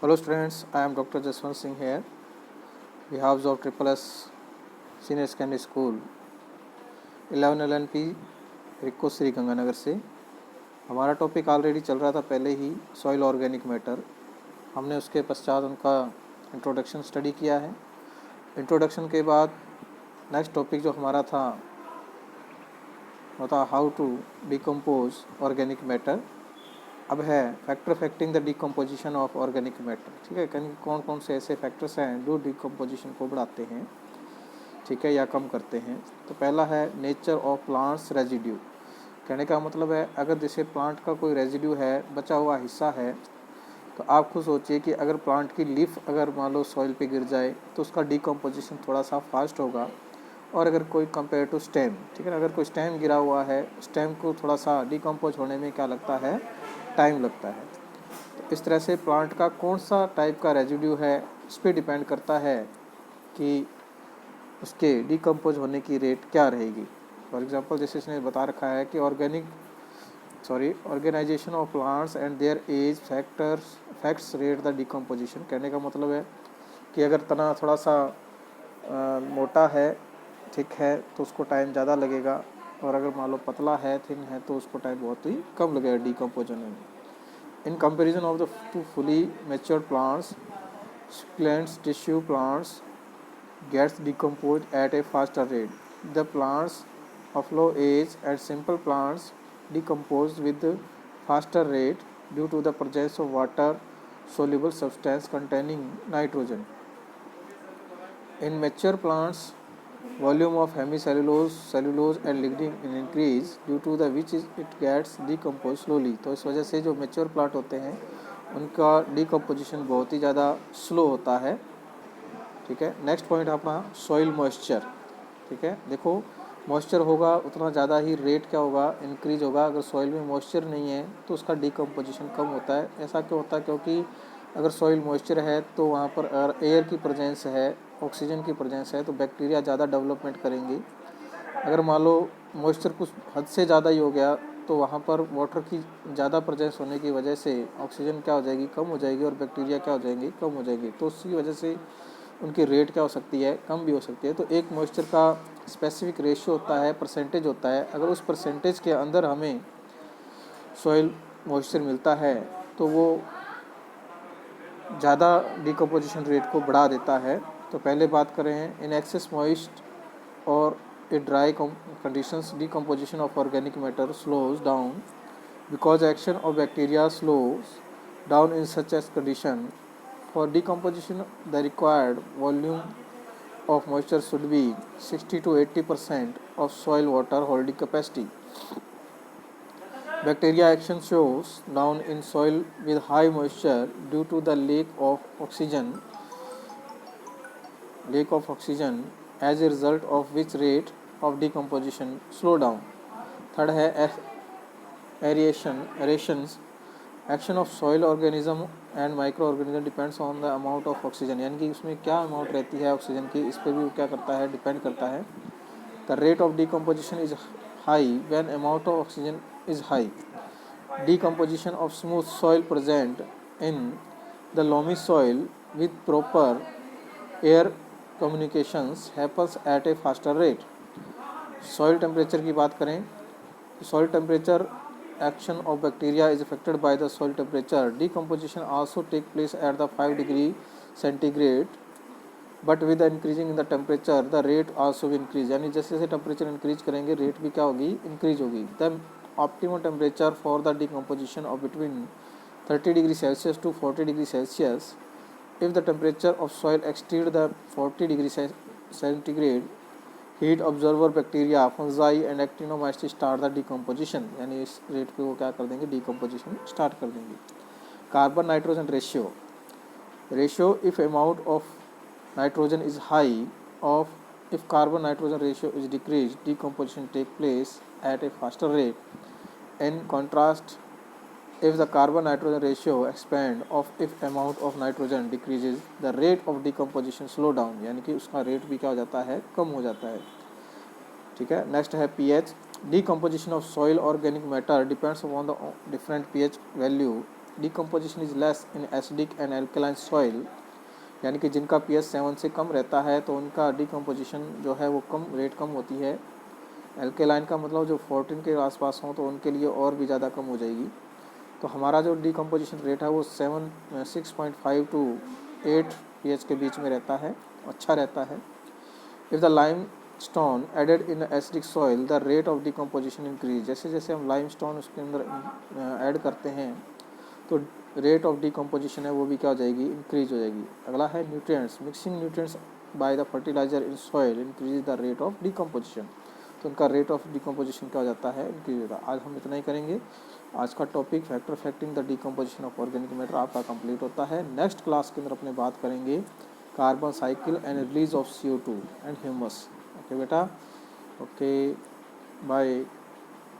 Hello students, I am Dr. Jaswant Singh here, behalf of Triple S Senior Secondary School 11 LNP रिको श्री गंगानगर से। हमारा topic already चल रहा था पहले ही, सॉइल ऑर्गेनिक मैटर। हमने उसके पश्चात उनका इंट्रोडक्शन स्टडी किया है। इंट्रोडक्शन के बाद नेक्स्ट टॉपिक जो हमारा था वो था how to decompose organic matter. अब है factor affecting the decomposition of organic matter. ठीक है, कौन कौन से ऐसे फैक्टर्स हैं जो डिकम्पोजिशन को बढ़ाते हैं, ठीक है, या कम करते हैं। तो पहला है नेचर ऑफ प्लांट्स रेजिड्यू। कहने का मतलब है अगर जैसे प्लांट का कोई रेजिड्यू है, बचा हुआ हिस्सा है, तो आप खुद सोचिए कि अगर प्लांट की लीफ अगर मान लो सॉइल पे गिर जाए तो उसका डिकम्पोजिशन थोड़ा सा फास्ट होगा। और अगर कोई कंपेयर टू स्टेम, ठीक है ना, अगर कोई स्टेम गिरा हुआ है, स्टेम को थोड़ा सा डिकम्पोज होने में क्या लगता है, टाइम लगता है। तो इस तरह से प्लांट का कौन सा टाइप का रेजिड्यू है उस पर डिपेंड करता है कि उसके डिकम्पोज होने की रेट क्या रहेगी। फॉर एग्जांपल जैसे इसने बता रखा है कि organisation of plants and their as facts rate the decomposition. कहने का मतलब है कि अगर तना थोड़ा सा मोटा है, ठीक है, तो उसको टाइम ज़्यादा लगेगा, और अगर मान लो पतला है, थिन है, तो उसको टाइम बहुत ही कम लगेगा डिकम्पोज होने में। In comparison of the two fully matured plants, succulents tissue plants gets decomposed at a faster rate. The plants of low age and simple plants decompose with faster rate due to the presence of water soluble substance containing nitrogen. In mature plants, volume of hemicellulose, cellulose and lignin increase due to the which it gets decomposed slowly. तो इस वजह से जो mature plant होते हैं उनका decomposition बहुत ही ज़्यादा स्लो होता है। ठीक है, नेक्स्ट पॉइंट अपना सॉइल मॉइस्चर। ठीक है, देखो मॉइस्चर होगा उतना ज़्यादा ही रेट क्या होगा, इंक्रीज होगा। अगर सॉइल में मॉइस्चर नहीं है तो उसका डिकम्पोजिशन कम होता है। ऐसा क्यों होता है, क्योंकि अगर सॉइल मॉइस्चर है तो वहाँ पर अगर एयर की प्रेजेंस है, ऑक्सीजन की प्रेजेंस है, तो बैक्टीरिया ज़्यादा डेवलपमेंट करेंगी। अगर मान लो मॉइस्चर कुछ हद से ज़्यादा ही हो गया तो वहाँ पर वाटर की ज़्यादा प्रेजेंस होने की वजह से ऑक्सीजन क्या हो जाएगी, कम हो जाएगी, और बैक्टीरिया क्या हो जाएंगी, कम हो जाएगी। तो उसकी वजह से उनकी रेट क्या हो सकती है, कम भी हो सकती है। तो एक मॉइस्चर का स्पेसिफिक रेशियो होता है, परसेंटेज होता है। अगर उस परसेंटेज के अंदर हमें सॉइल मॉइस्चर मिलता है तो वो ज़्यादा डिकम्पोजिशन रेट को बढ़ा देता है। तो पहले बात करें इन एक्सेस मॉइस्ट और a dry conditions decomposition of organic matter slows down because action of bacteria slows down in such as condition. For decomposition, the required volume of moisture should be 60 to 80% of soil water holding capacity. Bacteria action shows down in soil with high moisture due to the lack of oxygen, as a result of which rate of decomposition slow down. Third है aerations. Action of soil organism and micro organism depends on the amount of oxygen. यानी कि उसमें क्या amount रहती है oxygen की, इस पर भी वो क्या करता है, डिपेंड करता है। The rate of decomposition is high when amount of oxygen is high. Decomposition of smooth soil present in the loamy soil with proper air communications happens at a faster rate. Soil temperature की बात करें, soil temperature action of bacteria is affected by the soil temperature. Decomposition also take place at the 5 degree centigrade, but with the increasing in the temperature the rate also will increase. यानी जैसे जैसे temperature increase करेंगे rate भी क्या होगी, increase होगी। The optimum temperature for the decomposition of between 30 degree Celsius to 40 degree Celsius. If the temperature of soil exceed the 40 degree centigrade, heat observer bacteria fungi and actinomyces start the decomposition. यानी इस rate पे वो क्या कर देंगे, decomposition start कर देंगे। Carbon nitrogen ratio if amount of nitrogen is high of if carbon nitrogen ratio is decrease decomposition take place at a faster rate. In contrast if the carbon nitrogen ratio expand of if amount of nitrogen decreases the rate of decomposition slow down। यानी कि उसका rate भी क्या हो जाता है, कम हो जाता है। ठीक है, नेक्स्ट है pH। decomposition of soil organic matter depends upon the different pH value decomposition is less in acidic and alkaline soil, यानी कि जिनका pH 7 से कम रहता है तो उनका डिकम्पोजिशन जो है वो कम होती है। एल्केलाइन का मतलब जो 14 के आसपास हों तो उनके लिए और भी ज़्यादा कम हो जाएगी। तो हमारा जो डिकम्पोजिशन रेट है वो 6.5 टू 8 pH के बीच में रहता है, अच्छा रहता है। If the lime stone added in acidic soil the rate of decomposition increase, जैसे जैसे हम लाइम स्टोन उसके अंदर ऐड करते हैं तो रेट ऑफ डिकम्पोजिशन है वो भी क्या हो जाएगी, इंक्रीज हो जाएगी। अगला है nutrients, mixing nutrients by the fertiliser in soil increase the rate of decomposition, तो उनका रेट ऑफ डिकम्पोजिशन क्या हो जाता है, इंक्रीज होता है। आज हम इतना ही करेंगे। आज का topic factor affecting the decomposition of organic matter आपका कंप्लीट होता है। नेक्स्ट क्लास के अंदर अपने बात करेंगे carbon cycle and release of CO2 and humus. Okay बेटा, ओके बाय।